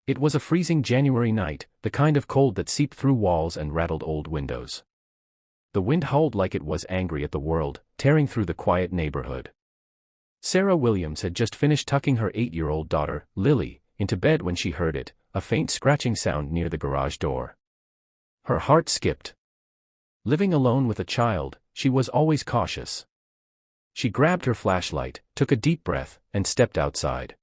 It was a freezing January night, the kind of cold that seeped through walls and rattled old windows. The wind howled like it was angry at the world, tearing through the quiet neighborhood. Sarah Williams had just finished tucking her 8-year-old daughter, Lily, into bed when she heard it, a faint scratching sound near the garage door. Her heart skipped. Living alone with a child, she was always cautious. She grabbed her flashlight, took a deep breath, and stepped outside.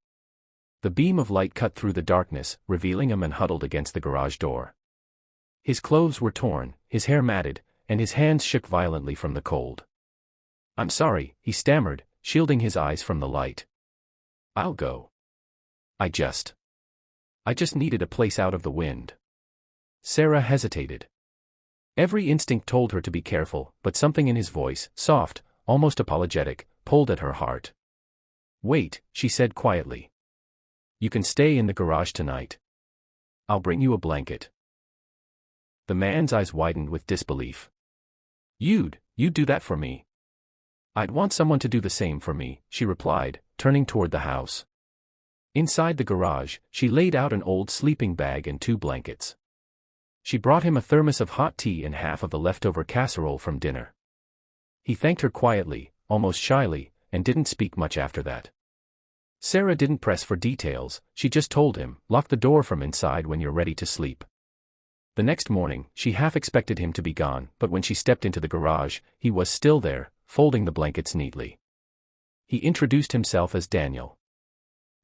The beam of light cut through the darkness, revealing a man huddled against the garage door. His clothes were torn, his hair matted, and his hands shook violently from the cold. "I'm sorry," he stammered, shielding his eyes from the light. "I'll go. I just needed a place out of the wind." Sarah hesitated. Every instinct told her to be careful, but something in his voice, soft, almost apologetic, pulled at her heart. "Wait," she said quietly. "You can stay in the garage tonight. I'll bring you a blanket." The man's eyes widened with disbelief. You'd do that for me?" "I'd want someone to do the same for me," she replied, turning toward the house. Inside the garage, she laid out an old sleeping bag and 2 blankets. She brought him a thermos of hot tea and half of the leftover casserole from dinner. He thanked her quietly, almost shyly, and didn't speak much after that. Sarah didn't press for details, she just told him, "Lock the door from inside when you're ready to sleep." The next morning, she half expected him to be gone, but when she stepped into the garage, he was still there, folding the blankets neatly. He introduced himself as Daniel.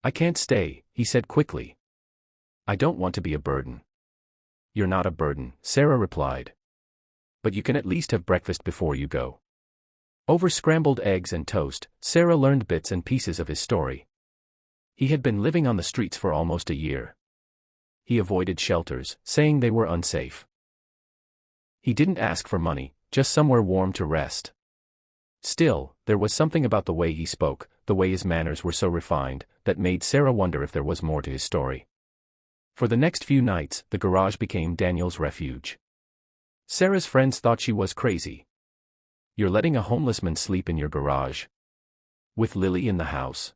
"I can't stay," he said quickly. "I don't want to be a burden." "You're not a burden," Sarah replied. "But you can at least have breakfast before you go." Over scrambled eggs and toast, Sarah learned bits and pieces of his story. He had been living on the streets for almost a year. He avoided shelters, saying they were unsafe. He didn't ask for money, just somewhere warm to rest. Still, there was something about the way he spoke, the way his manners were so refined, that made Sarah wonder if there was more to his story. For the next few nights, the garage became Daniel's refuge. Sarah's friends thought she was crazy. "You're letting a homeless man sleep in your garage? With Lily in the house?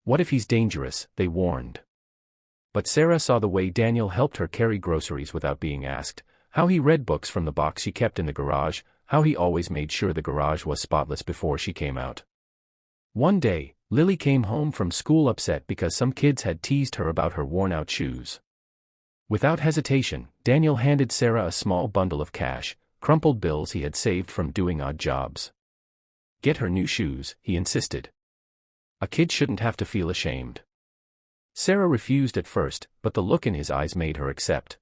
What if he's dangerous?" they warned. But Sarah saw the way Daniel helped her carry groceries without being asked, how he read books from the box she kept in the garage, how he always made sure the garage was spotless before she came out. One day, Lily came home from school upset because some kids had teased her about her worn-out shoes. Without hesitation, Daniel handed Sarah a small bundle of cash, crumpled bills he had saved from doing odd jobs. "Get her new shoes," he insisted. "A kid shouldn't have to feel ashamed." Sarah refused at first, but the look in his eyes made her accept.